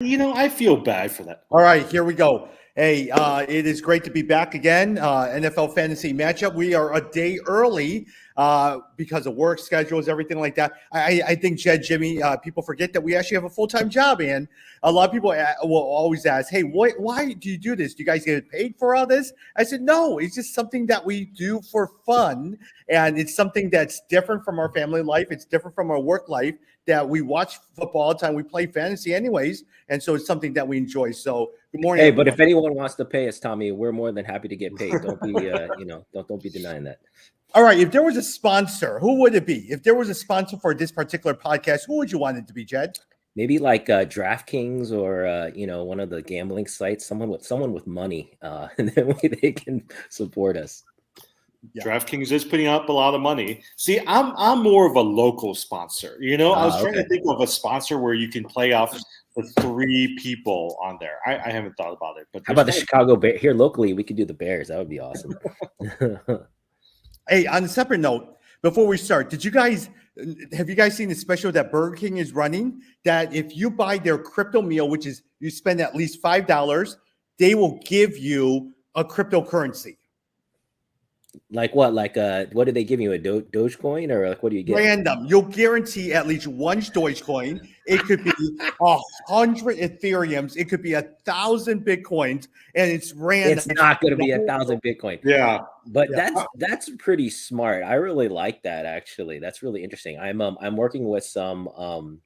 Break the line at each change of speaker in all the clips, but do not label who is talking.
I feel bad for that.
All right, here we go. Hey, it is great to be back again. NFL Fantasy Matchup. We are a day early because of work schedules, everything like that. I think, Jed, Jimmy, people forget that we actually have a full-time job, and a lot of people will always ask, hey, why do you do this? Do you guys get paid for all this? I said, no, it's just something that we do for fun, and it's something that's different from our family life. It's different from our work life, that we watch football all the time. We play fantasy anyways, and so it's something that we enjoy. So good morning.
Hey, everyone. But if anyone wants to pay us, Tommy, we're more than happy to get paid. Don't be, don't be denying that.
All right. If there was a sponsor, who would it be? If there was a sponsor for this particular podcast, who would you want it to be, Jed?
Maybe like DraftKings or one of the gambling sites. Someone with money, and then they can support us.
Yeah. DraftKings is putting up a lot of money. See, I'm more of a local sponsor. I was trying to think of a sponsor where you can play off the 3 people on there. I haven't thought about it. But
how about the Chicago Bears? Here locally, we could do the Bears. That would be awesome.
Hey, on a separate note, before we start, have you guys seen the special that Burger King is running? That if you buy their crypto meal, which is you spend at least $5, they will give you a cryptocurrency.
Like what? Like what do they give you? A Dogecoin, or like what do you get?
Random. You'll guarantee at least 1 Dogecoin. It could be 100 Ethereums. It could be 1,000 Bitcoins, and it's random.
It's not going to be 1,000 Bitcoin.
Yeah,
but that's pretty smart. I really like that. Actually, that's really interesting. I'm working with some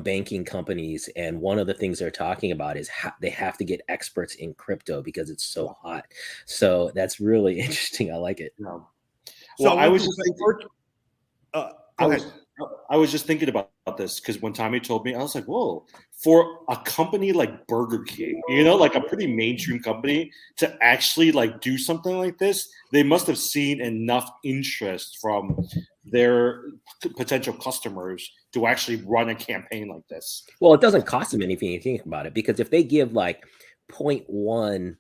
banking companies, and one of the things they're talking about is they have to get experts in crypto because it's so hot. So that's really interesting. I like it.
Well, so I was just thinking about this because when Tommy told me, I was like, whoa, for a company like Burger King, like a pretty mainstream company, to actually like do something like this, they must have seen enough interest from their potential customers to actually run a campaign like this.
Well, it doesn't cost them anything, if you think about it, because if they give like 0.1,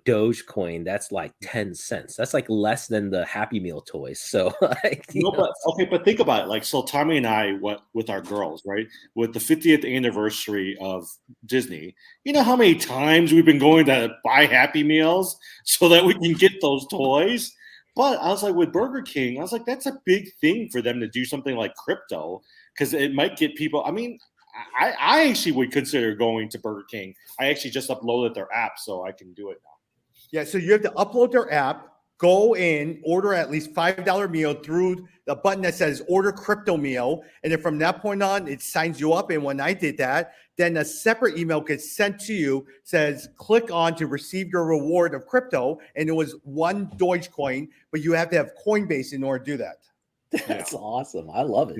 Dogecoin, that's like 10 cents. That's like less than the Happy Meal toys. So,
but think about it. Like, so Tommy and I went with our girls, right? With the 50th anniversary of Disney, you know how many times we've been going to buy Happy Meals so that we can get those toys? But I was like, with Burger King, I was like, that's a big thing for them to do something like crypto, because it might get people. I mean, I actually would consider going to Burger King. I actually just uploaded their app, so I can do it now.
Yeah, so you have to upload their app, go in, order at least $5 meal through the button that says order crypto meal. And then from that point on, it signs you up. And when I did that, then a separate email gets sent to you, says click on to receive your reward of crypto. And it was 1 Dogecoin, but you have to have Coinbase in order to do that.
That's awesome. I love it.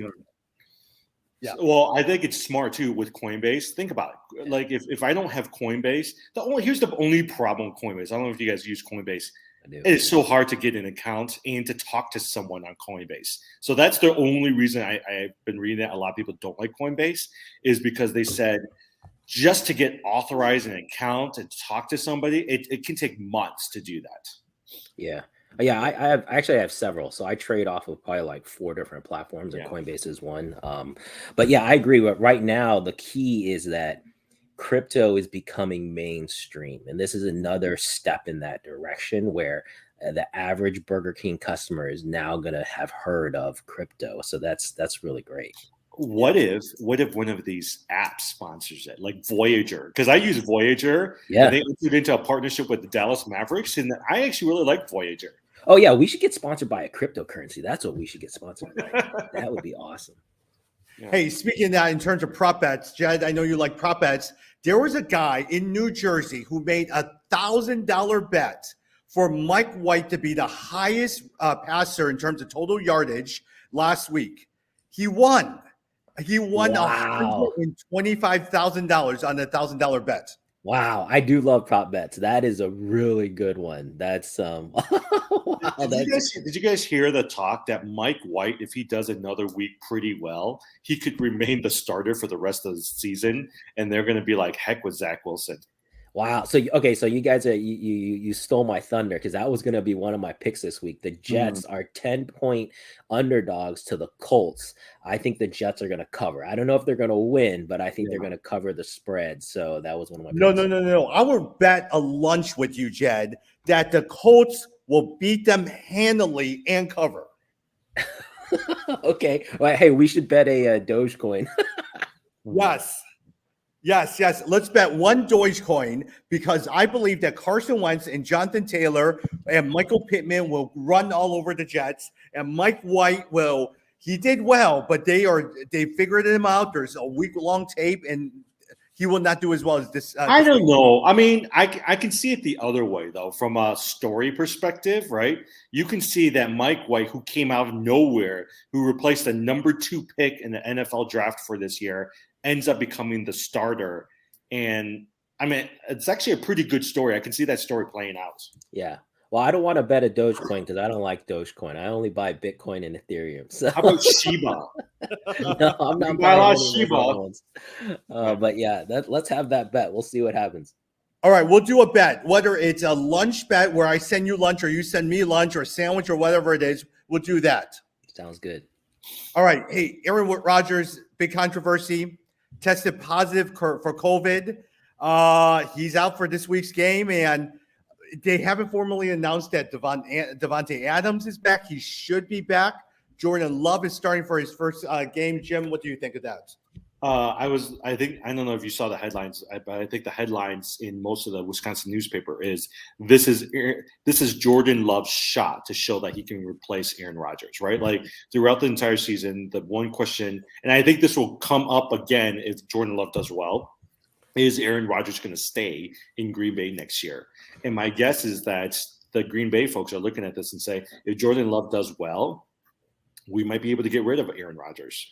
Yeah. Well, I think it's smart too with Coinbase. Think about it. Like if I don't have Coinbase, here's the only problem with Coinbase. I don't know if you guys use Coinbase. It's so hard to get an account and to talk to someone on Coinbase. So that's the only reason I've been reading that a lot of people don't like Coinbase, is because they said just to get authorized an account and talk to somebody, it can take months to do that.
Yeah. Yeah, I have several. So I trade off of probably like 4 different platforms, and Coinbase is one. But yeah, I agree. But right now, the key is that crypto is becoming mainstream. And this is another step in that direction where the average Burger King customer is now going to have heard of crypto. So that's really great.
What if one of these apps sponsors it, like Voyager? Because I use Voyager.
Yeah.
And they entered into a partnership with the Dallas Mavericks, and I actually really like Voyager.
Oh yeah, we should get sponsored by a cryptocurrency. That's what we should get sponsored by. That would be awesome.
Yeah. Hey, speaking of that, in terms of prop bets, Jed, I know you like prop bets. There was a guy in New Jersey who made $1,000 bet for Mike White to be the highest passer in terms of total yardage last week. He won. He won $125,000 on a $1,000 bet.
Wow, I do love prop bets. That is a really good one. That's
Did you guys hear the talk that Mike White, if he does another week pretty well, he could remain the starter for the rest of the season, and they're going to be like, heck with Zach Wilson.
Wow. So okay, so you guys are you stole my thunder because that was gonna be one of my picks this week. The Jets are 10-point underdogs to the Colts. I think the Jets are gonna cover. I don't know if they're gonna win, but I think they're gonna cover the spread. So that was one of my picks.
No. I would bet a lunch with you, Jed, that the Colts will beat them handily and cover.
Okay. Well, hey, we should bet a Dogecoin.
Yes. Let's bet one Dogecoin because I believe that Carson Wentz and Jonathan Taylor and Michael Pittman will run all over the Jets, and Mike White will. He did well, but they figured him out. There's a week-long tape, and he will not do as well as this.
I don't know. I mean, I can see it the other way, though, from a story perspective, right? You can see that Mike White, who came out of nowhere, who replaced the number 2 pick in the NFL draft for this year, ends up becoming the starter. And, I mean, it's actually a pretty good story. I can see that story playing out.
Yeah. Well, I don't want to bet a Dogecoin because I don't like Dogecoin. I only buy Bitcoin and Ethereum. So.
How about Shiba?
No, I'm not buying Shiba. But yeah, let's have that bet. We'll see what happens.
All right, we'll do a bet. Whether it's a lunch bet where I send you lunch or you send me lunch or a sandwich or whatever it is, we'll do that.
Sounds good.
All right. Hey, Aaron Rodgers, big controversy, tested positive for COVID. He's out for this week's game, and they haven't formally announced that Devontae Adams is back. He should be back. Jordan Love is starting for his first game. Jim, what do you think of that?
I don't know if you saw the headlines, but I think the headlines in most of the Wisconsin newspaper is this is Jordan Love's shot to show that he can replace Aaron Rodgers, right? Like throughout the entire season, the one question, and I think this will come up again if Jordan Love does well, is Aaron Rodgers going to stay in Green Bay next year? And my guess is that the Green Bay folks are looking at this and say, if Jordan Love does well, we might be able to get rid of Aaron Rodgers.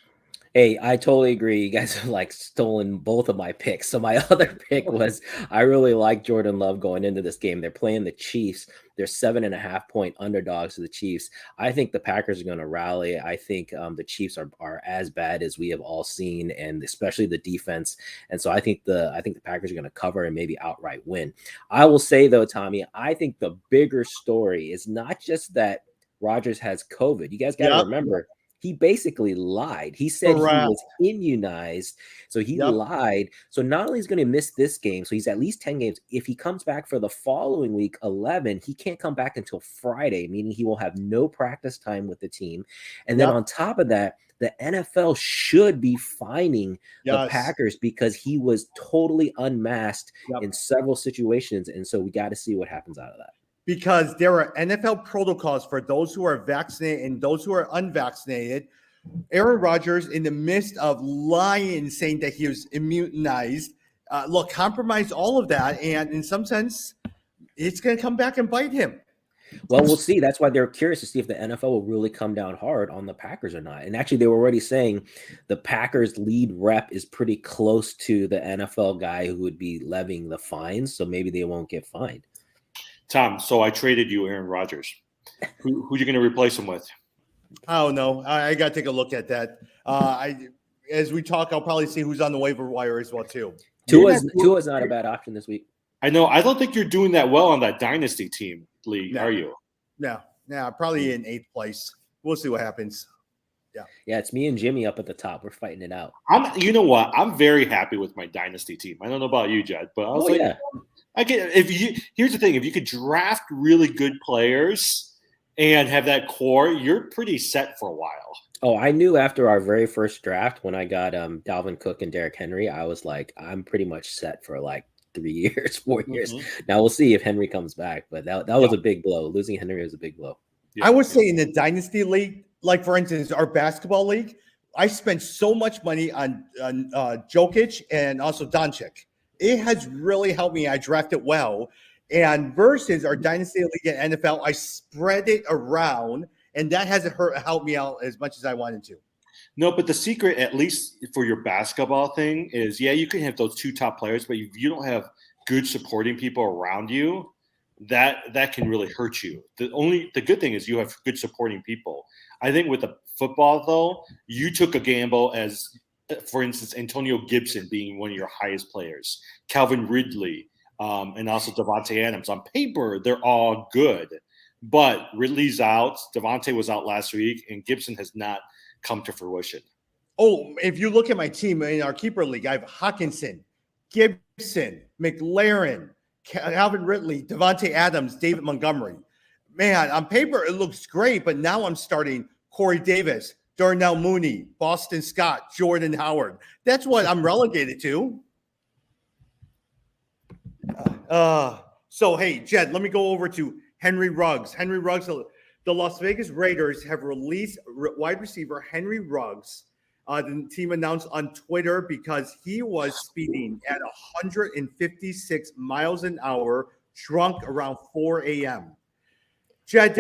Hey, I totally agree. You guys have like stolen both of my picks. So my other pick was I really like Jordan Love going into this game. They're playing the Chiefs. They're 7.5-point underdogs to the Chiefs. I think the Packers are going to rally. I think the Chiefs are as bad as we have all seen, and especially the defense. And so I think the Packers are going to cover and maybe outright win. I will say though, Tommy, I think the bigger story is not just that Rodgers has COVID. You guys got to remember. He basically lied. He said he was immunized. So he lied. So not only is he going to miss this game, so he's at least 10 games. If he comes back for the following week, 11, he can't come back until Friday, meaning he will have no practice time with the team. And then on top of that, the NFL should be fining the Packers because he was totally unmasked in several situations. And so we got to see what happens out of that.
Because there are NFL protocols for those who are vaccinated and those who are unvaccinated. Aaron Rodgers, in the midst of lying, saying that he was immunized, compromised all of that. And in some sense, it's going to come back and bite him.
Well, we'll see. That's why they're curious to see if the NFL will really come down hard on the Packers or not. And actually, they were already saying the Packers lead rep is pretty close to the NFL guy who would be levying the fines. So maybe they won't get fined.
Tom, so I traded you Aaron Rodgers. Who are you going to replace him with?
I don't know. I got to take a look at that. As we talk, I'll probably see who's on the waiver wire as well, too.
Tua's not a bad option this week.
I know. I don't think you're doing that well on that dynasty team league, are you?
No, probably in 8th place. We'll see what happens.
Yeah, it's me and Jimmy up at the top. We're fighting it out.
You know what? I'm very happy with my dynasty team. I don't know about you, Jed, but I was here's the thing: if you could draft really good players and have that core, you're pretty set for a while.
Oh, I knew after our very first draft when I got Dalvin Cook and Derrick Henry, I was like, I'm pretty much set for like 3 years, 4 years. Now we'll see if Henry comes back, but that was a big blow. Losing Henry was a big blow.
I would say in the dynasty league, like for instance, our basketball league, I spent so much money on Jokic and also Doncic. It has really helped me. I drafted well. And versus our dynasty league in NFL, I spread it around, and that hasn't helped me out as much as I wanted to.
No, but the secret, at least for your basketball thing, is you can have those 2 top players, but if you don't have good supporting people around you, that can really hurt you. The good thing is you have good supporting people. I think with the football, though, you took a gamble as, for instance, Antonio Gibson being one of your highest players, Calvin Ridley, and also Devontae Adams. On paper, they're all good. But Ridley's out. Devontae was out last week, and Gibson has not come to fruition.
Oh, if you look at my team in our keeper league, I have Hawkinson, Gibson, McLaren, Calvin Ridley, Devontae Adams, David Montgomery. Man, on paper, it looks great, but now I'm starting Corey Davis, Darnell Mooney, Boston Scott, Jordan Howard. That's what I'm relegated to. So, hey, Jed, let me go over to Henry Ruggs. Henry Ruggs, the Las Vegas Raiders have released wide receiver Henry Ruggs. The team announced on Twitter because he was speeding at 156 miles an hour, drunk around 4 a.m. Jed,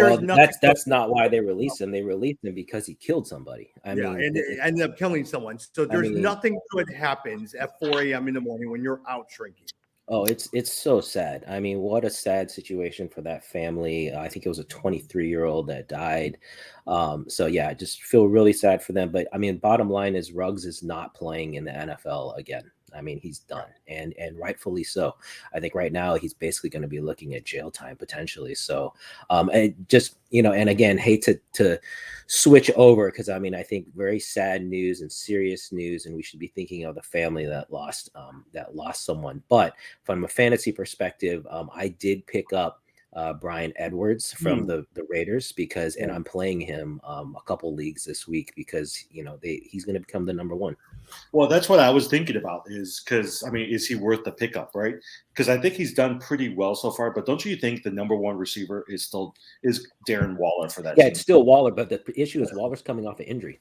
that's not why they released him. They released him because he killed somebody.
And it ended up killing someone. So there's nothing good happens at 4 a.m. in the morning when you're out drinking.
Oh, it's so sad. I mean, what a sad situation for that family. I think it was a 23-year-old that died. So yeah, I just feel really sad for them. But I mean, bottom line is Ruggs is not playing in the NFL again. I mean, he's done, and rightfully so. I think right now he's basically going to be looking at jail time potentially. So, and just and again, hate to switch over because I mean, I think very sad news and serious news, and we should be thinking of the family that lost someone. But from a fantasy perspective, I did pick up Bryan Edwards from the Raiders and I'm playing him a couple leagues this week because he's going to become the number one.
Well, that's what I was thinking about is because, I mean, is he worth the pickup, right? Because I think he's done pretty well so far, but don't you think the number one receiver is Darren Waller for that team?
It's still Waller, but the issue is Waller's coming off an injury.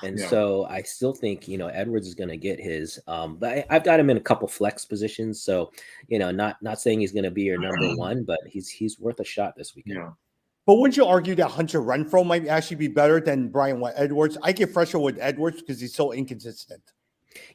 And so I still think, Edwards is going to get his, but I've got him in a couple flex positions. So, not saying he's going to be your number one, but he's worth a shot this weekend.
Yeah.
But wouldn't you argue that Hunter Renfrow might actually be better than Bryan Edwards? I get fresher with Edwards because he's so inconsistent.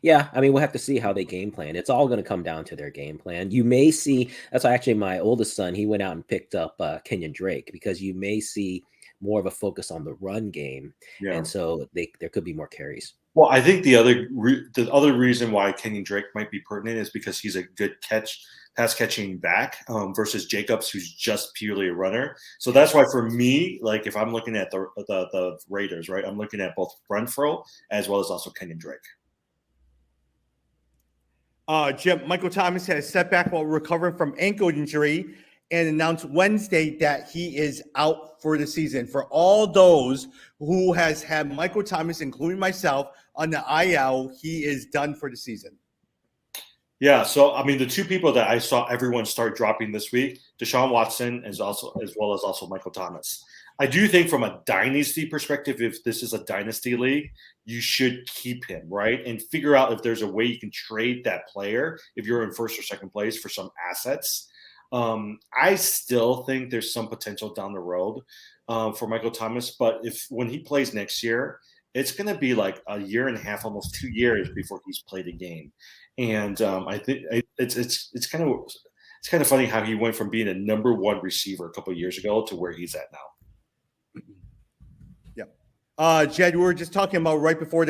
Yeah, I mean, we'll have to see how they game plan. It's all going to come down to their game plan. You may see, that's why actually my oldest son, he went out and picked up Kenyon Drake because you may see more of a focus on the run game. Yeah. And so there could be more carries.
Well, I think the other reason why Kenyon Drake might be pertinent is because he's a good pass catching back versus Jacobs, who's just purely a runner. So that's why for me, like if I'm looking at the Raiders, right, I'm looking at both Renfrow as well as also Kenyon Drake.
Jim, Michael Thomas had a setback while recovering from ankle injury and announced Wednesday that he is out for the season. For all those who has had Michael Thomas, including myself, on the IL, he is done for the season.
Yeah, so I mean, the two people that I saw everyone start dropping this week, Deshaun Watson as well as Michael Thomas. I do think from a dynasty perspective, if this is a dynasty league, you should keep him, right? And figure out if there's a way you can trade that player if you're in first or second place for some assets. I still think there's some potential down the road for Michael Thomas, but when he plays next year, it's going to be like a year and a half, almost 2 years before he's played a game. And I think it's kind of funny how he went from being a number one receiver a couple of years ago to where he's at now.
Yeah. Jed, we were just talking about right before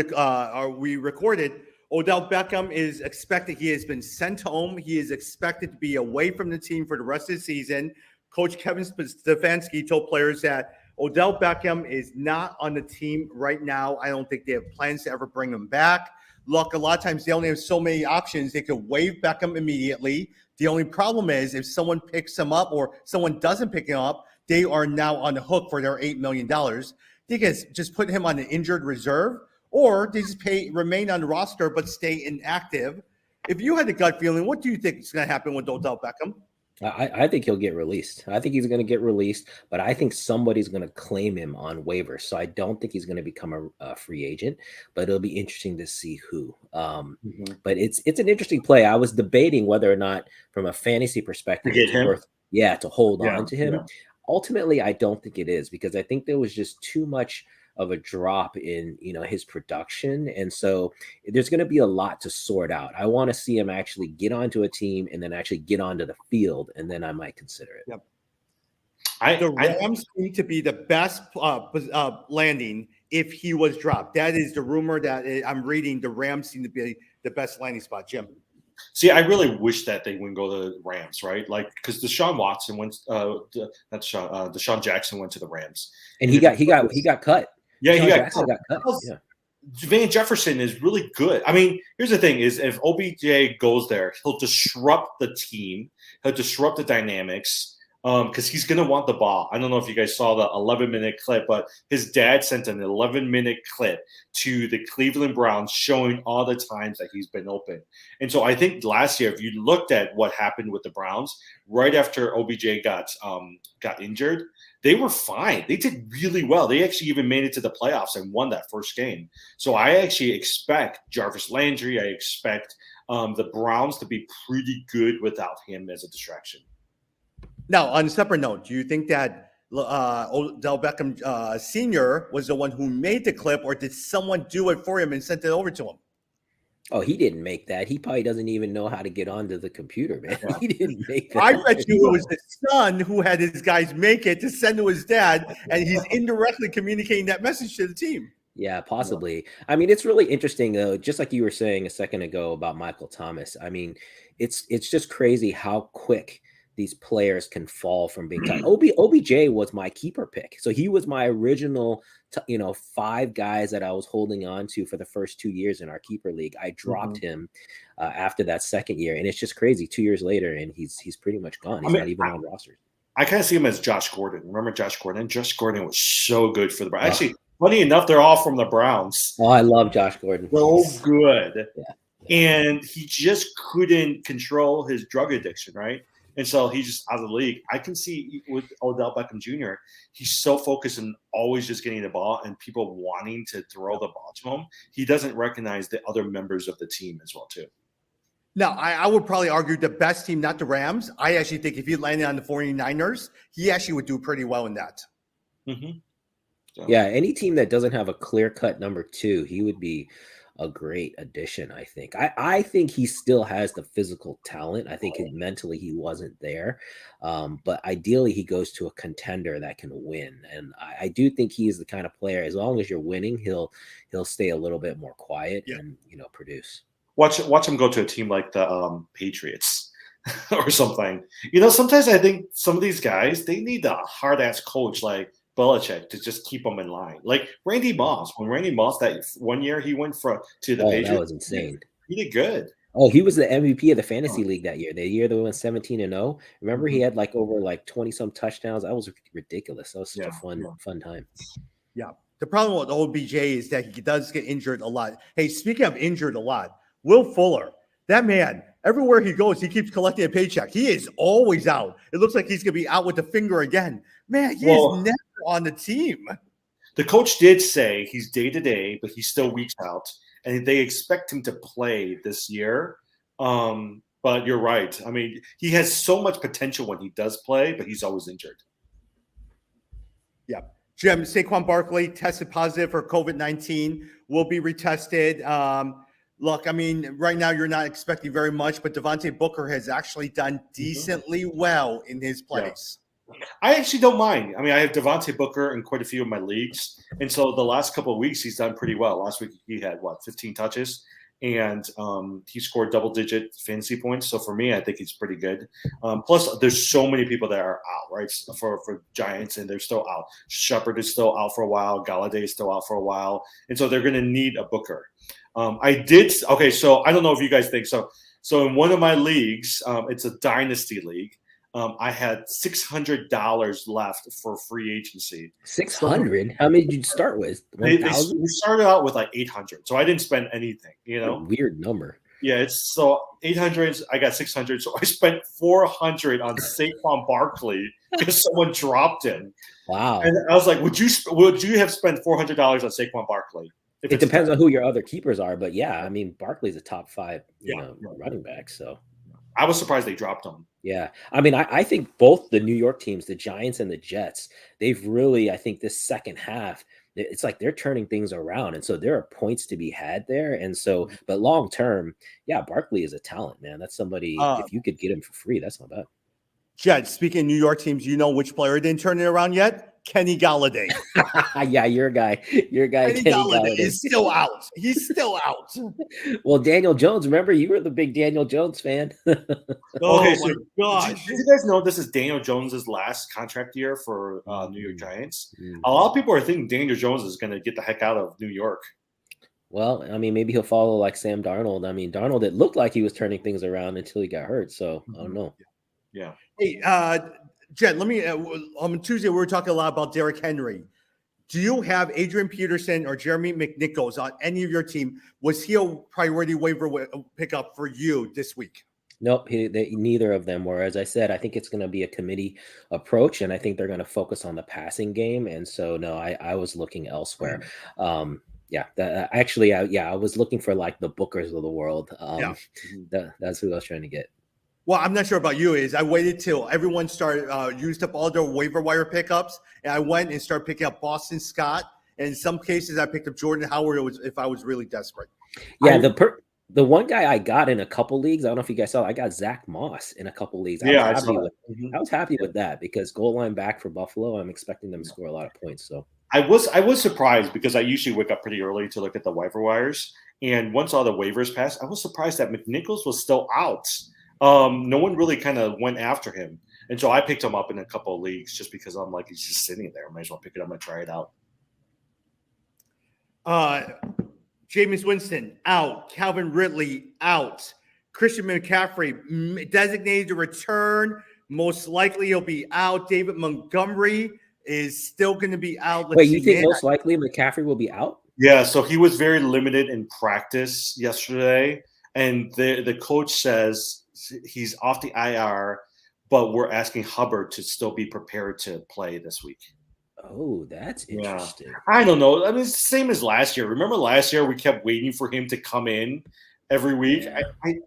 we recorded. Odell Beckham is expected. He has been sent home. He is expected to be away from the team for the rest of the season. Coach Kevin Stefanski told players that Odell Beckham is not on the team right now. I don't think they have plans to ever bring him back. Look, a lot of times they only have so many options. They could waive Beckham immediately. The only problem is if someone picks him up or someone doesn't pick him up, they are now on the hook for their $8 million. They can just put him on the injured reserve, or they just remain on the roster but stay inactive. If you had a gut feeling, what do you think is going to happen with Odell Beckham?
I think he'll get released. I think he's going to get released, but I think somebody's going to claim him on waivers. So I don't think he's going to become a free agent, but it'll be interesting to see who. But it's an interesting play. I was debating whether or not, from a fantasy perspective, to hold on to him. Yeah. Ultimately, I don't think it is because I think there was just too much of a drop in his production, and so there's going to be a lot to sort out. I want to see him actually get onto a team and then actually get onto the field, and then I might consider it.
Yep. The Rams need to be the best landing if he was dropped. That is the rumor that I'm reading. The Rams seem to be the best landing spot, Jim.
See, I really wish that they wouldn't go to the Rams, right? Like, because Deshaun Jackson went to the Rams,
and he got cut.
Yeah,
Deshaun
he got
Jackson got cut. Yeah.
Van Jefferson is really good. I mean, here's the thing: is if OBJ goes there, he'll disrupt the team. He'll disrupt the dynamics. Because he's going to want the ball. I don't know if you guys saw the 11-minute clip, but his dad sent an 11-minute clip to the Cleveland Browns showing all the times that he's been open. And so I think last year, if you looked at what happened with the Browns, right after OBJ got injured, they were fine. They did really well. They actually even made it to the playoffs and won that first game. So I actually expect Jarvis Landry, I expect the Browns to be pretty good without him as a distraction.
Now, on a separate note, do you think that Odell Beckham Sr. was the one who made the clip, or did someone do it for him and sent it over to him?
Oh, he didn't make that. He probably doesn't even know how to get onto the computer, man. He didn't make that.
I bet you it was the son who had his guys make it to send to his dad, and he's indirectly communicating that message to the team.
Yeah, possibly. I mean, it's really interesting, though, just like you were saying a second ago about Michael Thomas. I mean, it's just crazy how quick these players can fall from being cut. OBJ was my keeper pick. So he was my original, 5 guys that I was holding on to for the first 2 years in our keeper league. I dropped him after that second year. And it's just crazy. 2 years later, and he's pretty much gone. He's not even on rosters.
I kind of see him as Josh Gordon. Remember Josh Gordon? Josh Gordon was so good for the Browns. Actually, funny enough, they're all from the Browns.
Oh, I love Josh Gordon.
So good.
Yeah.
And he just couldn't control his drug addiction, right? And so he's just out of the league. I can see with Odell Beckham Jr., he's so focused on always just getting the ball and people wanting to throw the ball to him. He doesn't recognize the other members of the team as well, too.
Now, I would probably argue the best team, not the Rams. I actually think if he landed on the 49ers, he actually would do pretty well in that.
Mm-hmm. So.
Yeah, any team that doesn't have a clear-cut number 2, he would be a great addition, I think. I think he still has the physical talent. I think mentally he wasn't there. But ideally he goes to a contender that can win. And I do think he is the kind of player, as long as you're winning, he'll stay a little bit more quiet and produce.
Watch him go to a team like the Patriots or something. Sometimes I think some of these guys, they need a hard-ass coach like Belichick to just keep them in line. Like Randy Moss. When Randy Moss, that one year he went to the Patriots.
That was insane.
He did good.
Oh, he was the MVP of the fantasy league that year. The year they went 17-0. Remember, he had over 20-some touchdowns. That was ridiculous. That was such a fun time.
Yeah. The problem with OBJ is that he does get injured a lot. Hey, speaking of injured a lot, Will Fuller, that man, everywhere he goes, he keeps collecting a paycheck. He is always out. It looks like he's going to be out with the finger again. Man, he is never on the team.
The coach did say he's day-to-day, but he's still weeks out, and they expect him to play this year. But you're right. I mean, he has so much potential when he does play, but he's always injured.
Yeah. Jim, Saquon Barkley tested positive for COVID-19, will be retested. Look, I mean, right now you're not expecting very much, but Devontae Booker has actually done decently well in his place.
Yeah. I actually don't mind. I mean, I have Devontae Booker in quite a few of my leagues. And so the last couple of weeks, he's done pretty well. Last week, he had, 15 touches? And he scored double-digit fantasy points. So for me, I think he's pretty good. Plus, there's so many people that are out, right, for Giants, and they're still out. Hubbard is still out for a while. Galladay is still out for a while. And so they're going to need a Booker. So I don't know if you guys think so. So in one of my leagues, it's a dynasty league. I had $600 left for free agency.
600? How many did you start with? 1,000?
We started out with 800, so I didn't spend anything.
Weird number.
Yeah, it's so 800. I got 600, so I spent 400 on Saquon Barkley because someone dropped him.
Wow!
And I was like, would you have spent $400 on Saquon Barkley?
It depends on who your other keepers are, but yeah, I mean Barkley's a top 5, running back, so.
I was surprised they dropped him.
Yeah. I mean, I think both the New York teams, the Giants and the Jets, they've really, I think this second half, it's like they're turning things around. And so there are points to be had there. And so, but long term, Barkley is a talent, man. That's somebody, if you could get him for free, that's not bad.
Jed, speaking of New York teams, you know which player didn't turn it around yet? Kenny Galladay.
Yeah, your guy. Kenny Galladay
is still out. He's still out.
Well, Daniel Jones, remember you were the big Daniel Jones fan.
Okay, so
my gosh.
Did you guys know this is Daniel Jones's last contract year for New York Giants? A lot of people are thinking Daniel Jones is going to get the heck out of New York.
Well, I mean, maybe he'll follow like Sam Darnold. I mean, Darnold, it looked like he was turning things around until he got hurt. So I don't know.
Yeah.
Hey, Jed, let me. On Tuesday, we were talking a lot about Derrick Henry. Do you have Adrian Peterson or Jeremy McNichols on any of your team? Was he a priority waiver pickup for you this week?
Nope, neither of them were. As I said, I think it's going to be a committee approach, and I think they're going to focus on the passing game. And so, no, I was looking elsewhere. I was looking for like the Bookers of the world. That's who I was trying to get.
Well, I'm not sure about you. I waited till everyone started used up all their waiver wire pickups, and I went and started picking up Boston Scott. And in some cases, I picked up Jordan Howard if I was really desperate.
Yeah, the one guy I got in a couple leagues, I don't know if you guys saw, I got Zach Moss in a couple leagues. I was happy with that because goal line back for Buffalo, I'm expecting them to score a lot of points. So
I was surprised because I usually wake up pretty early to look at the waiver wires, and once all the waivers passed, I was surprised that McNichols was still out. No one really kind of went after him. And so I picked him up in a couple of leagues just because I'm like, he's just sitting there. I might as well pick it up and try it out.
Jameis Winston, out. Calvin Ridley, out. Christian McCaffrey, designated to return. Most likely he'll be out. David Montgomery is still going to be out.
Wait, you think most likely McCaffrey will be out?
Yeah, so he was very limited in practice yesterday. And the coach says he's off the IR, but we're asking Hubbard to still be prepared to play this week.
Oh, that's interesting.
Yeah. I don't know. I mean, it's the same as last year. Remember last year we kept waiting for him to come in every week? Yeah.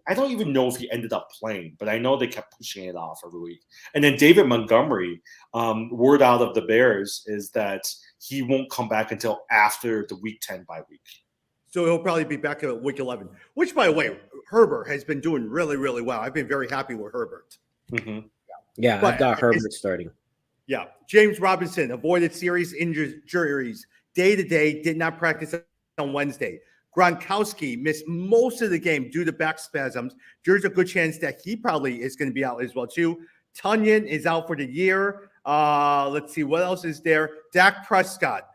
I don't even know if he ended up playing, but I know they kept pushing it off every week. And then David Montgomery, word out of the Bears is that he won't come back until after the Week 10 bye week.
So he'll probably be back at Week 11, which, by the way, Herbert has been doing really, really well. I've been very happy with Herbert.
Mm-hmm. Yeah, I've got Herbert starting.
Yeah. James Robinson avoided serious injuries day-to-day, did not practice on Wednesday. Gronkowski missed most of the game due to back spasms. There's a good chance that he probably is going to be out as well, too. Tunyon is out for the year. Let's see, what else is there? Dak Prescott,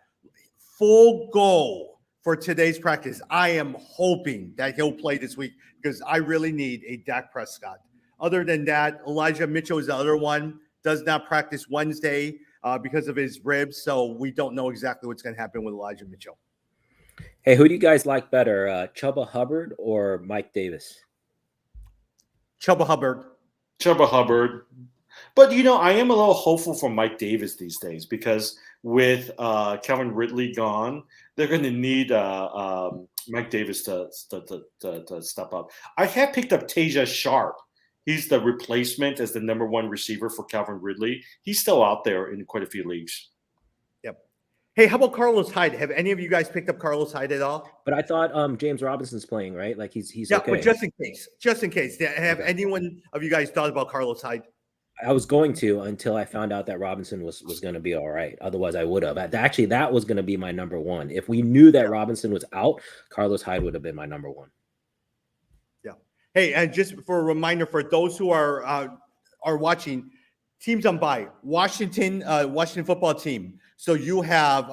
full goal for today's practice. I am hoping that he'll play this week because I really need a Dak Prescott. Other than that, Elijah Mitchell is the other one. Does not practice Wednesday because of his ribs, so we don't know exactly what's going to happen with Elijah Mitchell.
Hey, who do you guys like better, Chubba Hubbard or Mike Davis?
Chubba Hubbard.
Chubba Hubbard. But, I am a little hopeful for Mike Davis these days because with Calvin Ridley gone, they're going to need Mike Davis to step up. I have picked up Taja Sharp. He's the replacement as the number one receiver for Calvin Ridley. He's still out there in quite a few leagues.
Yep. Hey, how about Carlos Hyde? Have any of you guys picked up Carlos Hyde at all?
But I thought James Robinson's playing, right? Like he's okay.
But just in case, have anyone of you guys thought about Carlos Hyde?
I was going to until I found out that Robinson was going to be all right. Otherwise, I would have. Actually, that was going to be my number one. If we knew that Robinson was out, Carlos Hyde would have been my number one.
Hey, and just for a reminder for those who are watching, teams on bye. Washington football team. So you have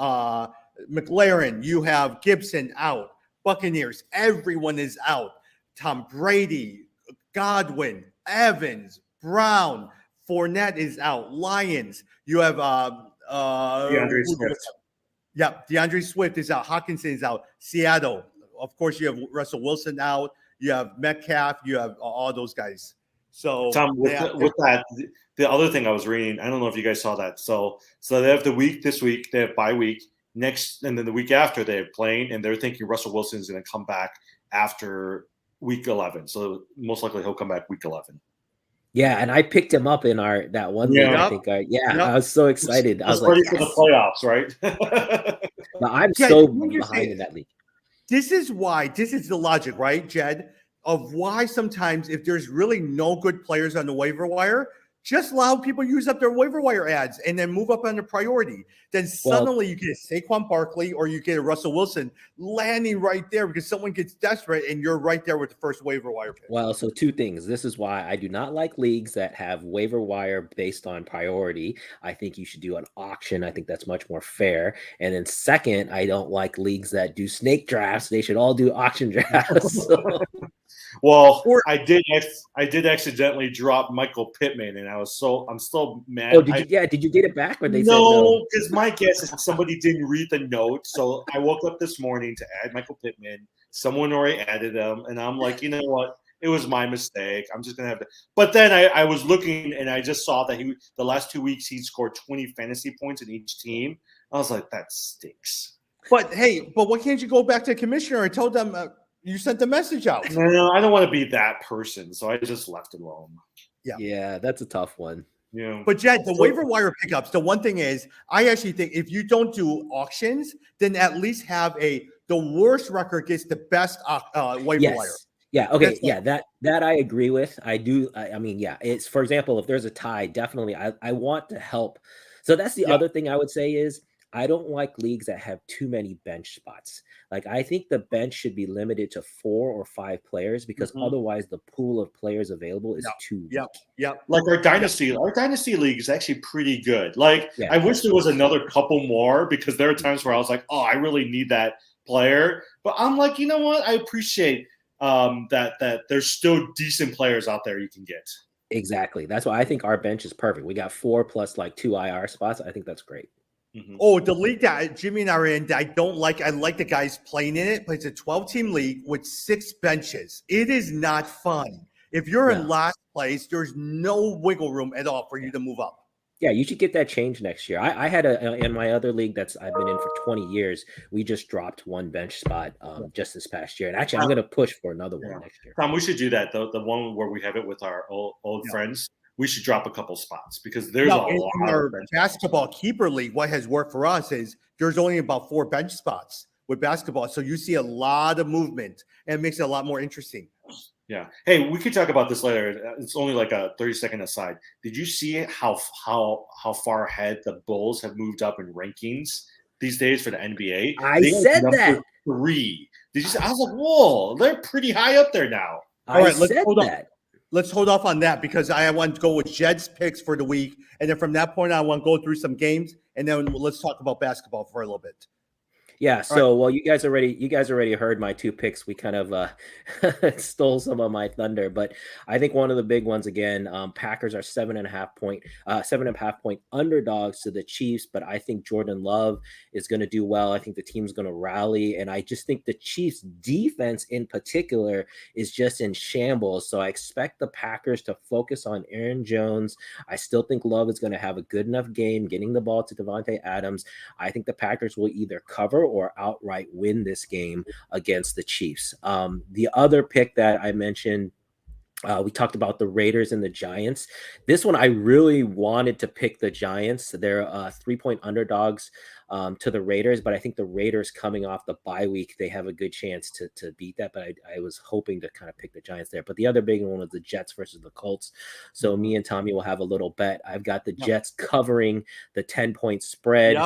McLaren, you have Gibson out. Buccaneers, everyone is out. Tom Brady, Godwin, Evans, Brown, Fournette is out. Lions, you have
DeAndre Swift.
Yeah, DeAndre Swift is out. Hawkinson is out. Seattle, of course, you have Russell Wilson out. You have Metcalf. You have all those guys. So,
Tom, with that, the other thing I was reading, I don't know if you guys saw that. So they have the week this week. They have bye week next, and then the week after they have playing, and they're thinking Russell Wilson is going to come back after week 11. So most likely he'll come back week 11.
Yeah, and I picked him up in that one league. I think. I was so excited. I was
ready
like,
for the playoffs, right?
But I'm so behind in that league.
This is the logic, right, Jed, of why sometimes if there's really no good players on the waiver wire, Just allow people to use up their waiver wire ads and then move up on the priority. Then suddenly you get a Saquon Barkley or you get a Russell Wilson landing right there because someone gets desperate and you're right there with the first waiver wire pick.
Well, so two things. This is why I do not like leagues that have waiver wire based on priority. I think you should do an auction. I think that's much more fair. And then second, I don't like leagues that do snake drafts. They should all do auction drafts.
Well, I did accidentally drop Michael Pittman, and I'm still mad.
Oh, did you get it back? Or they said
no? Because my guess is somebody didn't read the note. So I woke up this morning to add Michael Pittman. Someone already added him, and I'm like, you know what? It was my mistake. I'm just gonna have to. But then I was looking, and I just saw that the last 2 weeks he scored 20 fantasy points in each team. I was like, that stinks.
But hey, why can't you go back to the commissioner and tell them? You sent the message out.
No, I don't want to be that person, so I just left it alone.
Yeah, that's a tough one.
Yeah.
But Jed, the waiver wire pickups, the one thing is, I actually think if you don't do auctions, then at least have the worst record gets the best waiver wire.
Yeah. Okay. That I agree with. I do. I mean, yeah. It's, for example, if there's a tie, definitely I want to help. So that's the other thing I would say is I don't like leagues that have too many bench spots. Like, I think the bench should be limited to 4 or 5 players because otherwise the pool of players available is too weak.
Yep.
Like our dynasty league is actually pretty good. Like, I wish there was another couple more because there are times where I was like, oh, I really need that player. But I'm like, you know what? I appreciate that there's still decent players out there you can get.
Exactly. That's why I think our bench is perfect. We got 4 plus like 2 IR spots. I think that's great.
Oh, the league that Jimmy and I are in, I don't like. I like the guys playing in it, but it's a 12-team league with 6 benches. It is not fun. If you're in last place, there's no wiggle room at all for you to move up.
Yeah, you should get that change next year. I had in my other league I've been in for 20 years. We just dropped 1 bench spot just this past year, and actually I'm going to push for another one next year.
Tom, we should do that. The one where we have it with our old friends. We should drop a couple spots because there's a lot
in our basketball keeper league. What has worked for us is there's only about 4 bench spots with basketball, so you see a lot of movement, and it makes it a lot more interesting.
Yeah. Hey, we could talk about this later. It's only like a 30-second aside. Did you see how far ahead the Bulls have moved up in rankings these days for the NBA?
I said that.
3. Did you say? I was like, whoa, they're pretty high up there now.
All right, let's hold off on that because I want to go with Jed's picks for the week. And then from that point on, I want to go through some games. And then let's talk about basketball for a little bit.
Yeah. So, well, you guys already heard my 2 picks. We kind of stole some of my thunder, but I think one of the big ones again, Packers are 7.5 point underdogs to the Chiefs, but I think Jordan Love is going to do well. I think the team's going to rally, and I just think the Chiefs defense in particular is just in shambles. So I expect the Packers to focus on Aaron Jones. I still think Love is going to have a good enough game getting the ball to Devontae Adams. I think the Packers will either cover or outright win this game against the Chiefs. The other pick that I mentioned, we talked about the Raiders and the Giants. This one, I really wanted to pick the Giants. They're 3-point underdogs to the Raiders, but I think the Raiders coming off the bye week, they have a good chance to beat that. But I was hoping to kind of pick the Giants there. But the other big one was the Jets versus the Colts. So me and Tommy will have a little bet. I've got the Jets covering the 10-point spread.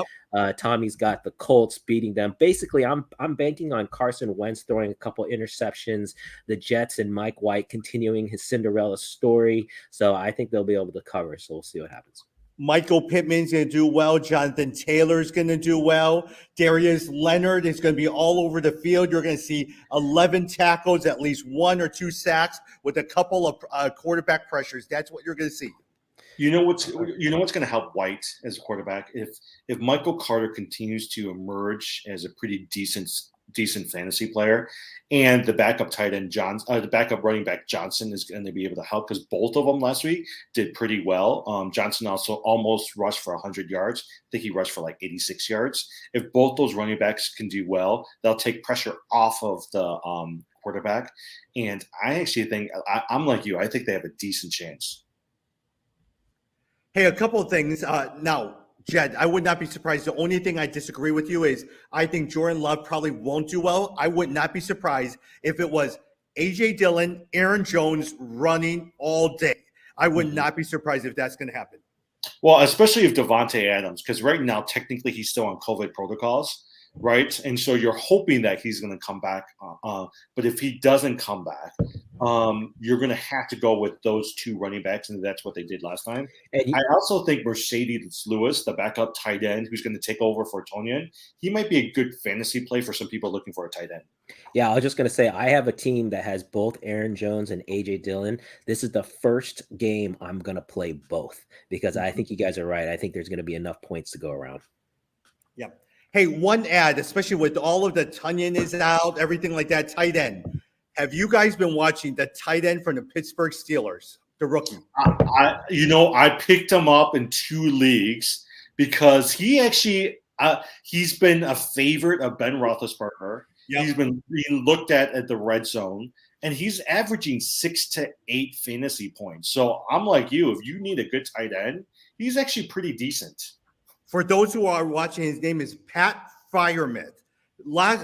Tommy's got the Colts beating them. Basically, I'm banking on Carson Wentz throwing a couple interceptions, the Jets and Mike White continuing his Cinderella story. So I think they'll be able to cover. So we'll see what happens.
Michael Pittman's going to do well. Jonathan Taylor's going to do well. Darius Leonard is going to be all over the field. You're going to see 11 tackles, at least 1 or 2 sacks with a couple of quarterback pressures. That's what you're going to see.
You know what's going to help White as a quarterback if Michael Carter continues to emerge as a pretty decent fantasy player, and the backup tight end the backup running back Johnson is going to be able to help because both of them last week did pretty well. Johnson also almost rushed for 100 yards. I think he rushed for like 86 yards. If both those running backs can do well, they'll take pressure off of the quarterback. And I actually think I'm like you. I think they have a decent chance.
Hey, a couple of things. Now, Jed, I would not be surprised. The only thing I disagree with you is I think Jordan Love probably won't do well. I would not be surprised if it was A.J. Dillon, Aaron Jones running all day. I would not be surprised if that's going to happen.
Well, especially if Devontae Adams, because right now, technically, he's still on COVID protocols, right? And so you're hoping that he's going to come back. But if he doesn't come back, you're going to have to go with those two running backs, and that's what they did last time. I also think Mercedes Lewis, the backup tight end, who's going to take over for Tonyan, he might be a good fantasy play for some people looking for a tight end.
Yeah, I was just going to say, I have a team that has both Aaron Jones and A.J. Dillon. This is the first game I'm going to play both because I think you guys are right. I think there's going to be enough points to go around.
Yeah. Hey, one ad, especially with all of the Tonyan is out, everything like that, tight end. Have you guys been watching the tight end from the Pittsburgh Steelers, the rookie?
I picked him up in 2 leagues because he actually he's been a favorite of Ben Roethlisberger. Yep. He's been being looked at the red zone, and he's averaging 6 to 8 fantasy points. So I'm like you. If you need a good tight end, he's actually pretty decent.
For those who are watching, his name is Pat Freiermuth.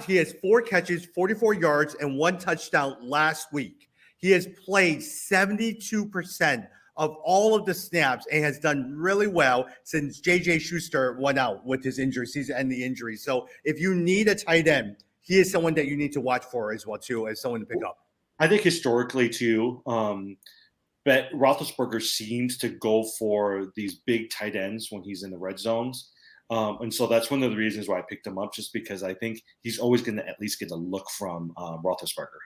He has 4 catches, 44 yards, and 1 touchdown last week. He has played 72% of all of the snaps and has done really well since J.J. Schuster went out with his injury, season-ending injury. So if you need a tight end, he is someone that you need to watch for as well, too, as someone to pick up.
I think historically, too, but Roethlisberger seems to go for these big tight ends when he's in the red zones. And so that's one of the reasons why I picked him up, just because I think he's always going to at least get a look from Roethlisberger.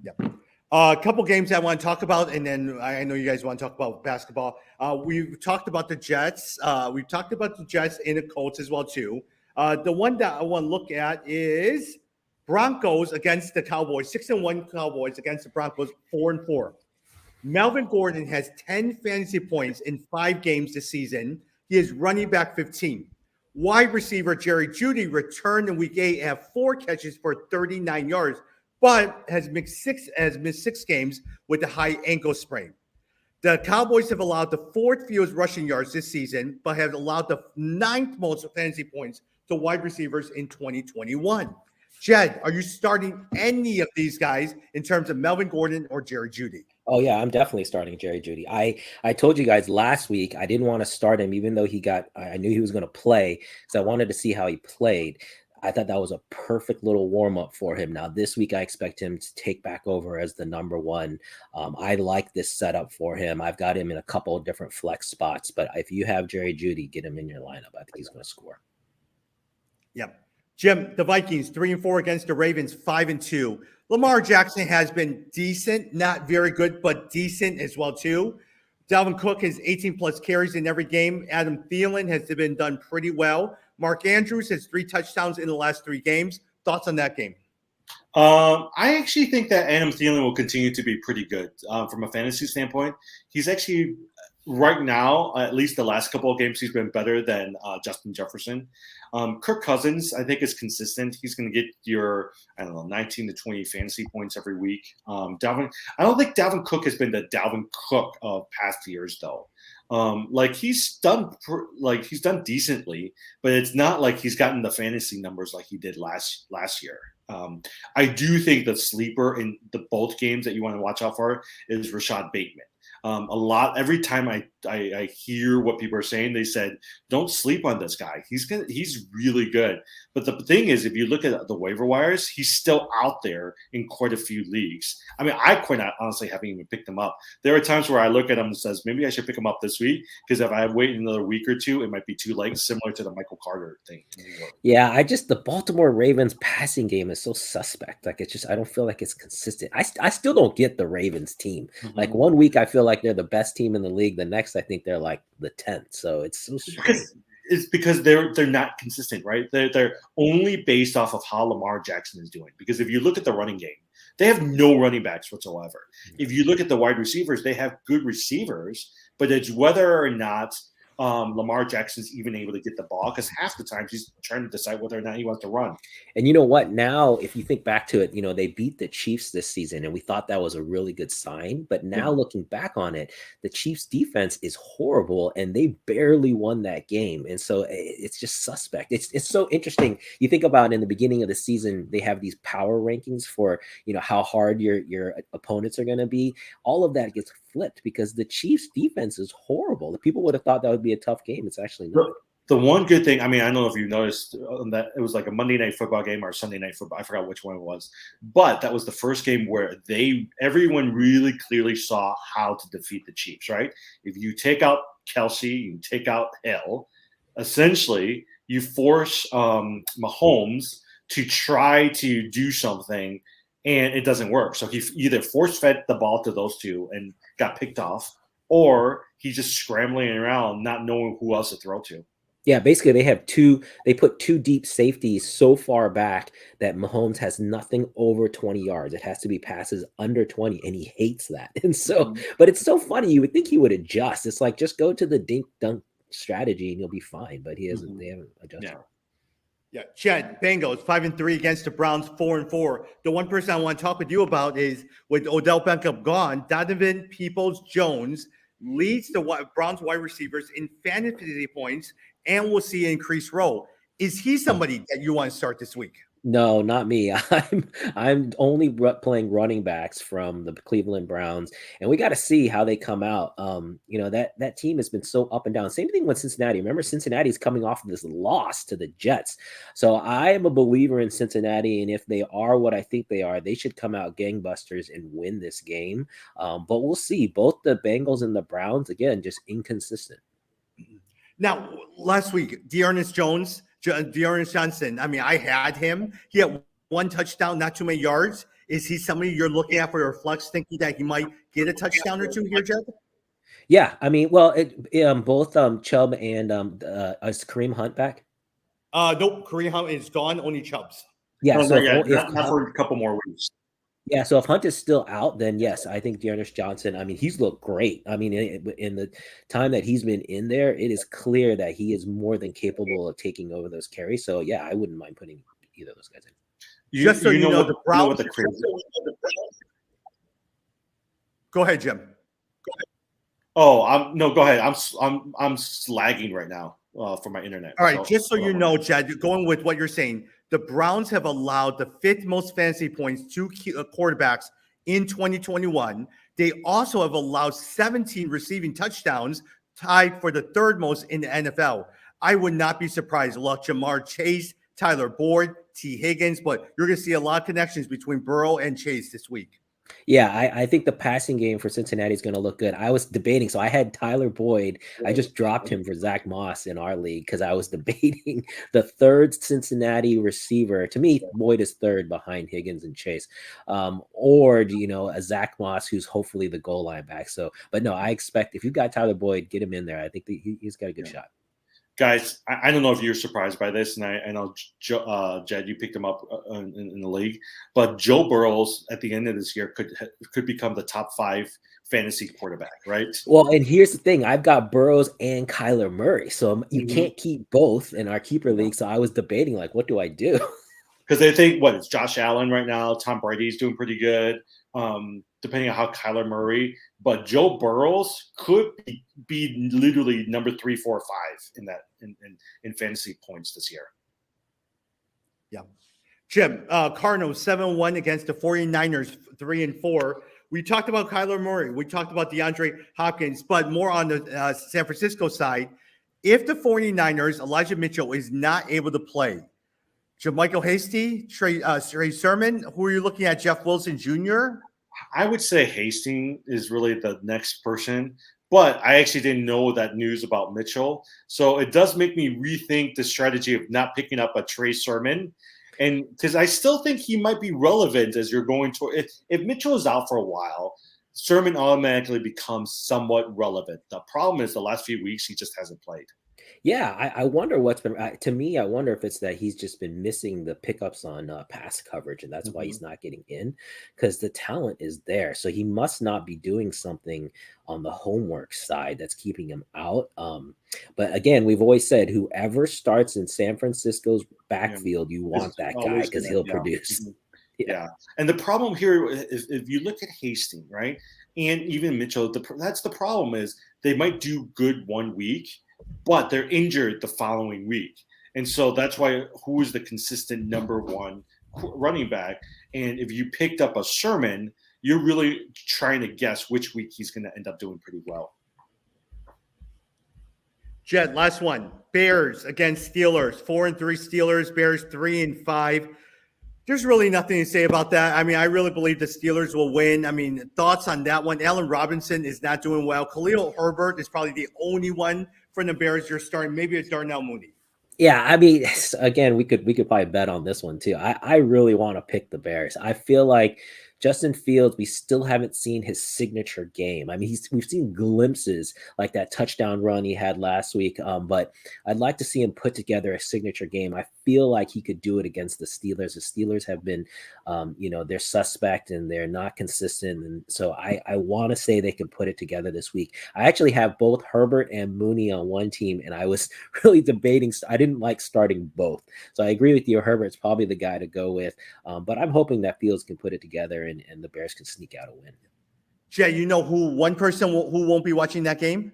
Yep. A couple games I want to talk about, and then I know you guys want to talk about basketball. We've talked about the Jets. We've talked about the Jets and the Colts as well, too. The one that I want to look at is Broncos against the Cowboys. 6-1 Cowboys against the Broncos, 4-4. Melvin Gordon has 10 fantasy points in 5 games this season. He is running back 15. Wide receiver Jerry Jeudy returned in week 8 and have 4 catches for 39 yards, but has missed 6 games with a high ankle sprain. The Cowboys have allowed the 4th fewest rushing yards this season, but have allowed the 9th most fantasy points to wide receivers in 2021. Jed, are you starting any of these guys in terms of Melvin Gordon or Jerry Jeudy?
Oh, yeah, I'm definitely starting Jerry Jeudy. I told you guys last week I didn't want to start him, even though I knew he was going to play, because I wanted to see how he played. I thought that was a perfect little warm-up for him. Now, this week, I expect him to take back over as the number 1. I like this setup for him. I've got him in a couple of different flex spots, but if you have Jerry Jeudy, get him in your lineup. I think he's going to score.
Yep. Jim, the Vikings 3-4 against the Ravens, 5-2. Lamar Jackson has been decent, not very good, but decent as well too. Dalvin Cook has 18 plus carries in every game. Adam Thielen has been done pretty well. Mark Andrews has 3 touchdowns in the last 3 games. Thoughts on that game?
I actually think that Adam Thielen will continue to be pretty good from a fantasy standpoint. He's actually right now, at least the last couple of games, he's been better than Justin Jefferson. Kirk Cousins, I think, is consistent. He's going to get your, 19 to 20 fantasy points every week. I don't think Dalvin Cook has been the Dalvin Cook of past years, though. He's done decently, but it's not like he's gotten the fantasy numbers like he did last year. I do think the sleeper in the both games that you want to watch out for is Rashad Bateman. Every time I hear what people are saying, they said, don't sleep on this guy. He's really good. But the thing is, if you look at the waiver wires, he's still out there in quite a few leagues. I mean, I quite honestly haven't even picked him up. There are times where I look at him and says, maybe I should pick him up this week, because if I wait another week or 2, it might be too late, similar to the Michael Carter thing.
Yeah, the Baltimore Ravens passing game is so suspect. I don't feel like it's consistent. I still don't get the Ravens team. Mm-hmm. Like one week I feel like they're the best team in the league. The next I think they're like the 10th. So it's so strange.
It's because they're not consistent, right? They're only based off of how Lamar Jackson is doing. Because if you look at the running game, they have no running backs whatsoever. Mm-hmm. If you look at the wide receivers, they have good receivers, but it's whether or not Lamar Jackson's even able to get the ball, because half the time he's trying to decide whether or not he wants to run.
And you know what? Now, if you think back to it, they beat the Chiefs this season, and we thought that was a really good sign. But now looking back on it, the Chiefs defense is horrible, and they barely won that game. And so it's just suspect. It's so interesting. You think about in the beginning of the season, they have these power rankings for, how hard your opponents are going to be. All of that gets flipped because the Chiefs defense is horrible. The people would have thought that would be a tough game. It's actually not.
The one good thing, I mean, I don't know if you noticed that it was like a Monday night football game or Sunday night football. I forgot which one it was, but that was the first game where everyone really clearly saw how to defeat the Chiefs, right? If you take out Kelsey, you take out Hill, essentially you force Mahomes to try to do something, and it doesn't work. So he either force-fed the ball to those two and got picked off, or he's just scrambling around, not knowing who else to throw to.
Yeah, basically they put two deep safeties so far back that Mahomes has nothing over 20 yards. It has to be passes under 20, and he hates that. And so, but it's so funny. You would think he would adjust. It's like, just go to the dink dunk strategy and you'll be fine. But they haven't adjusted.
Yeah, Chad, Bengals 5-3 against the Browns 4-4. The one person I want to talk with you about is, with Odell Beckham gone, Donovan Peoples-Jones leads the Browns wide receivers in fantasy points, and we'll see an increased role. Is he somebody that you want to start this week?
No, not me. I'm only playing running backs from the Cleveland Browns, and we got to see how they come out. That team has been so up and down. Same thing with Cincinnati. Remember, Cincinnati's coming off of this loss to the Jets. So I am a believer in Cincinnati, and if they are what I think they are, they should come out gangbusters and win this game. But we'll see. Both the Bengals and the Browns, again, just inconsistent.
Now, last week, Dearness Johnson, I mean, I had him. He had one touchdown, not too many yards. Is he somebody you're looking at for your flex, thinking that he might get a touchdown or two here, Jed?
Yeah, I mean, well, both Chubb and is Kareem Hunt back?
Nope, Kareem Hunt is gone. Only Chubb's.
Yeah,
not for a couple more weeks.
Yeah, so if Hunt is still out, then yes, I think Dearness Johnson, I mean, he's looked great. I mean, in the time that he's been in there, it is clear that he is more than capable of taking over those carries. So, yeah, I wouldn't mind putting either of those guys in.
Just so you know, the Browns. Go ahead, Jim.
Go ahead. Go ahead. I'm lagging right now for my internet.
All right, just so you know, Jed, going with what you're saying, the Browns have allowed the fifth most fantasy points to quarterbacks in 2021. They also have allowed 17 receiving touchdowns, tied for the third most in the NFL. I would not be surprised. Look, Jamar Chase, Tyler Boyd, T. Higgins, but you're going to see a lot of connections between Burrow and Chase this week.
Yeah, I think the passing game for Cincinnati is going to look good. I was debating, so I had Tyler Boyd. I just dropped him for Zach Moss in our league because I was debating the third Cincinnati receiver. To me, Boyd is third behind Higgins and Chase, or a Zach Moss who's hopefully the goal line back. So, but no, I expect if you got Tyler Boyd, get him in there. I think he's got a good shot.
Guys, I don't know if you're surprised by this, and I know, Jed, you picked him up in the league, but Joe Burrows at the end of this year could become the top 5 fantasy quarterback, right?
Well, and here's the thing. I've got Burrows and Kyler Murray, so you can't keep both in our keeper league, so I was debating, like, what do I do?
Because they think, it's Josh Allen right now, Tom Brady's doing pretty good, depending on how Kyler Murray, but Joe Burrows could be literally number 3, 4, 5 in fantasy points this year.
Yeah. Jim, Cardinals 7-1 against the 49ers 3-4. We talked about Kyler Murray. We talked about DeAndre Hopkins, but more on the San Francisco side. If the 49ers, Elijah Mitchell, is not able to play, JaMychal Hasty, Trey Sermon, who are you looking at, Jeff Wilson Jr.?
I would say Hastings is really the next person, but I actually didn't know that news about Mitchell. So it does make me rethink the strategy of not picking up a Trey Sermon. And because I still think he might be relevant as you're going to – if Mitchell is out for a while, Sermon automatically becomes somewhat relevant. The problem is the last few weeks he just hasn't played.
Yeah, I wonder what's been to me. I wonder if it's that he's just been missing the pickups on pass coverage, and that's why he's not getting in, because the talent is there. So he must not be doing something on the homework side that's keeping him out. But again, we've always said whoever starts in San Francisco's backfield, you want that guy because he'll produce.
Yeah, and the problem here is if you look at Hastings, right, and even Mitchell, that's the problem is they might do good one week, but they're injured the following week. And so that's why who is the consistent number 1 running back? And if you picked up a Sermon, you're really trying to guess which week he's going to end up doing pretty well.
Jed, last one. Bears against Steelers. 4-3 Steelers. Bears 3-5. There's really nothing to say about that. I mean, I really believe the Steelers will win. I mean, thoughts on that one? Allen Robinson is not doing well. Khalil Herbert is probably the only one from the Bears you're starting. Maybe it's Darnell Mooney.
Yeah, I mean, again, we could probably bet on this one too. I really want to pick the Bears. I feel like Justin Fields, we still haven't seen his signature game. I mean, we've seen glimpses like that touchdown run he had last week, but I'd like to see him put together a signature game. I feel like he could do it against the Steelers. The Steelers have been, they're suspect and they're not consistent, and so I want to say they can put it together this week. I actually have both Herbert and Mooney on one team, and I was really debating. I didn't like starting both, so I agree with you. Herbert's probably the guy to go with, but I'm hoping that Fields can put it together and the Bears can sneak out a win.
Jay, you know one person who won't be watching that game?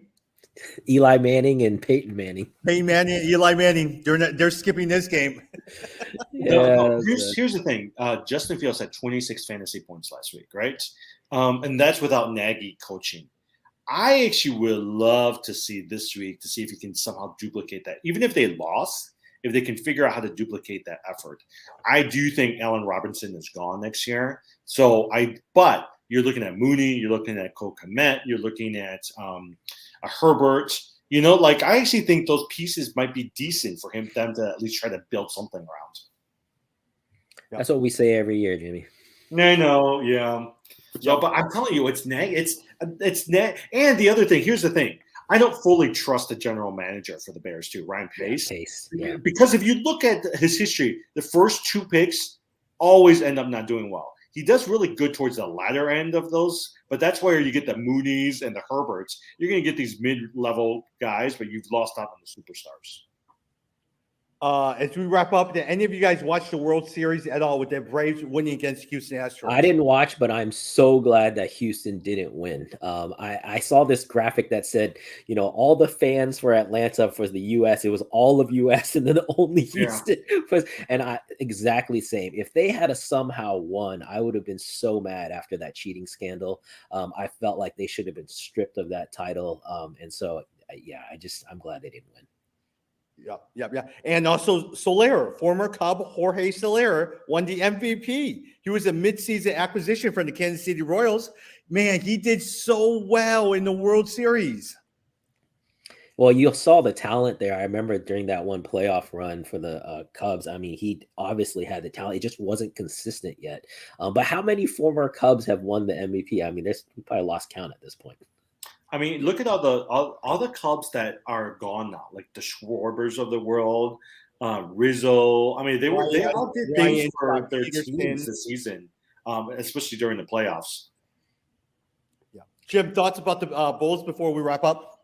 Eli Manning and Peyton Manning.
Peyton Manning and Eli Manning. They're skipping this game.
Here's the thing. Justin Fields had 26 fantasy points last week, right? And that's without Nagy coaching. I actually would love to see this week to see if he can somehow duplicate that. Even if they lost, if they can figure out how to duplicate that effort. I do think Allen Robinson is gone next year. But you're looking at Mooney, you're looking at Cole Kmet, you're looking at a Herbert. I actually think those pieces might be decent for them to at least try to build something around.
That's what we say every year, Jimmy.
I know, yeah. So, but I'm telling you, it's Nag. It's Nag. And the other thing, here's the thing. I don't fully trust the general manager for the Bears too, Ryan Pace.
Yeah.
Because if you look at his history, the first two picks always end up not doing well. He does really good towards the latter end of those, but that's where you get the Mooneys and the Herberts. You're going to get these mid-level guys, but you've lost out on the superstars.
As we wrap up, did any of you guys watch the World Series at all with the Braves winning against Houston Astros?
I didn't watch, but I'm so glad that Houston didn't win. I saw this graphic that said, all the fans for Atlanta for the U.S., it was all of U.S. and then only Houston was, and exactly same. If they had somehow won, I would have been so mad after that cheating scandal. I felt like they should have been stripped of that title. And so, I'm glad they didn't win.
Yeah. And also Soler, former Cub Jorge Soler, won the MVP. He was a midseason acquisition from the Kansas City Royals. Man, he did so well in the World Series.
Well, you saw the talent there. I remember during that one playoff run for the Cubs. I mean, he obviously had the talent. It just wasn't consistent yet. But how many former Cubs have won the MVP? I mean, we probably lost count at this point.
I mean, look at all the Cubs that are gone now, like the Schwarbers of the world, Rizzo. I mean, they all did things for their teams this season, especially during the playoffs.
Yeah, Jim, thoughts about the Bulls before we wrap up?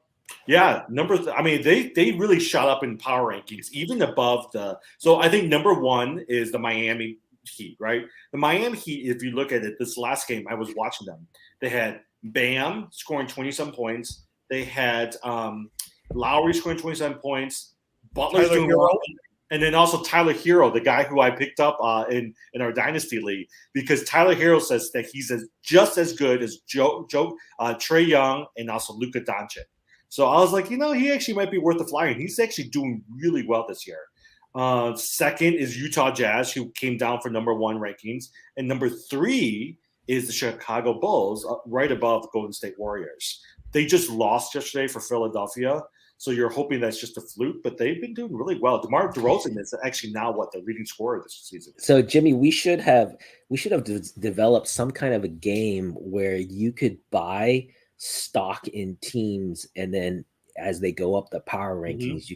Yeah, they really shot up in power rankings, even above the. So I think number one is the Miami Heat, right? The Miami Heat. If you look at it, this last game I was watching them, they had Bam scoring 20-some points. They had Lowry scoring 27 points. Butler's doing well. And then also Tyler Hero, the guy who I picked up in our Dynasty League, because Tyler Hero says that he's just as good as Trae Young and also Luka Doncic. So I was like, he actually might be worth the flyer. And he's actually doing really well this year. Second is Utah Jazz, who came down for number one rankings. And number three is the Chicago Bulls, right above the Golden State Warriors. They just lost yesterday for Philadelphia, so you're hoping that's just a fluke, but they've been doing really well. DeMar DeRozan is actually now the leading scorer this season.
So, Jimmy, we should have developed some kind of a game where you could buy stock in teams and then as they go up the power rankings.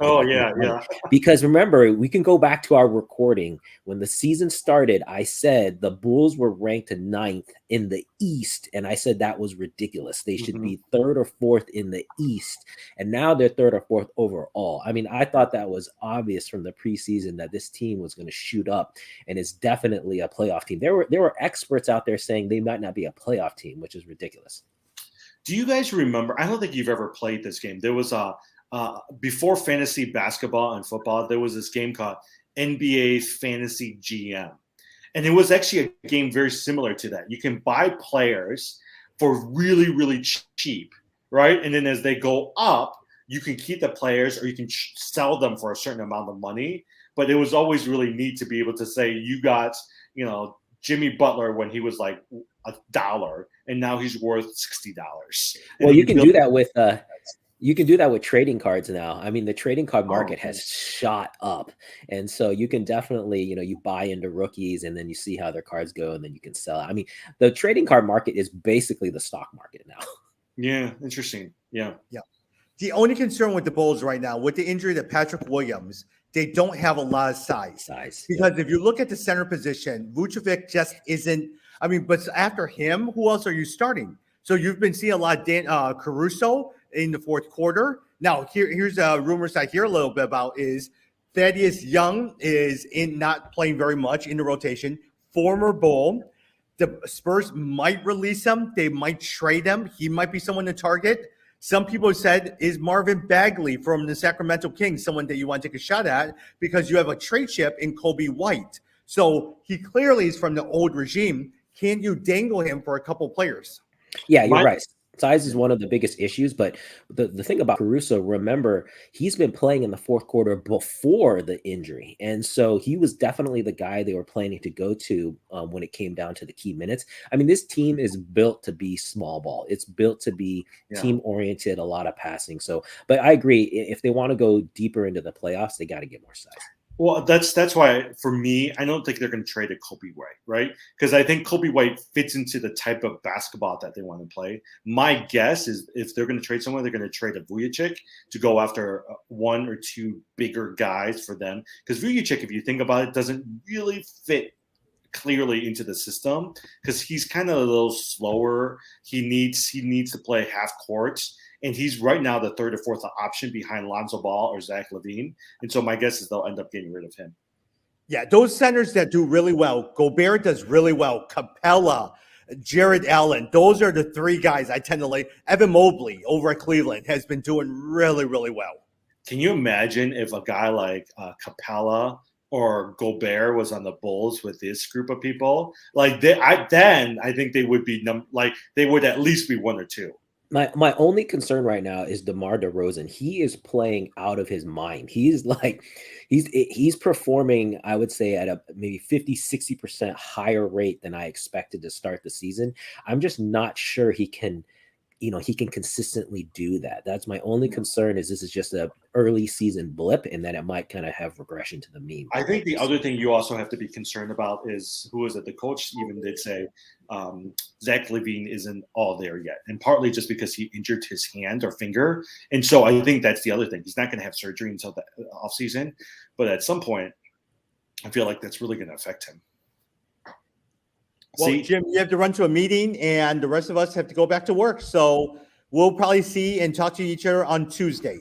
Because remember, we can go back to our recording. When the season started, I said the Bulls were ranked 9th in the East, and I said that was ridiculous. They should be 3rd or 4th in the East, and now they're 3rd or 4th overall. I mean, I thought that was obvious from the preseason that this team was going to shoot up, and it's definitely a playoff team. There were experts out there saying they might not be a playoff team, which is ridiculous.
Do you guys remember? I don't think you've ever played this game. There was before fantasy basketball and football, there was this game called NBA Fantasy GM. And it was actually a game very similar to that. You can buy players for really, really cheap, right? And then as they go up, you can keep the players or you can sell them for a certain amount of money. But it was always really neat to be able to say you got, Jimmy Butler when he was like $1, and now he's worth $60.
Well, you can do that with trading cards now. I mean, the trading card market has shot up. And so you can definitely, you buy into rookies and then you see how their cards go and then you can sell. I mean, the trading card market is basically the stock market now.
Yeah, interesting. Yeah.
The only concern with the Bulls right now, with the injury to Patrick Williams, they don't have a lot of size. Because if you look at the center position, Vucevic just isn't. I mean, but after him, who else are you starting? So you've been seeing a lot of Caruso in the fourth quarter. Now, here's rumors I hear a little bit about is Thaddeus Young is not playing very much in the rotation. Former Bull. The Spurs might release him. They might trade him. He might be someone to target. Some people said, is Marvin Bagley from the Sacramento Kings someone that you want to take a shot at because you have a trade chip in Kobe White? So he clearly is from the old regime. Can you dangle him for a couple players?
Yeah, you're right. Size is one of the biggest issues, but the thing about Caruso, remember, he's been playing in the fourth quarter before the injury. And so he was definitely the guy they were planning to go to when it came down to the key minutes. I mean, this team is built to be small ball. It's built to be team-oriented, a lot of passing. So, but I agree, if they want to go deeper into the playoffs, they got to get more size.
Well, that's why, for me, I don't think they're going to trade a Kobe White, right? Because I think Kobe White fits into the type of basketball that they want to play. My guess is if they're going to trade someone, they're going to trade a Vucevic to go after one or two bigger guys for them. Because Vucevic, if you think about it, doesn't really fit clearly into the system because he's kind of a little slower. He needs to play half court. And he's right now the third or fourth option behind Lonzo Ball or Zach LaVine. And so my guess is they'll end up getting rid of him.
Yeah, those centers that do really well. Gobert does really well. Capella, Jared Allen. Those are the three guys I tend to like. Evan Mobley over at Cleveland has been doing really, really well.
Can you imagine if a guy like Capella or Gobert was on the Bulls with this group of people? Like I think they would be they would at least be one or two.
My only concern right now is DeMar DeRozan. He is playing out of his mind. He's performing, I would say, at a maybe 50-60% higher rate than I expected to start the season. I'm just not sure he can consistently do that. That's my only concern, is this is just a early season blip and that it might kind of have regression to the mean.
I think the other thing you also have to be concerned about is, who is it? The coach even did say Zach LaVine isn't all there yet. And partly just because he injured his hand or finger. And so I think that's the other thing. He's not going to have surgery until the offseason. But at some point, I feel like that's really going to affect him.
Well, Jim, you have to run to a meeting, and the rest of us have to go back to work. So we'll probably see and talk to each other on Tuesday.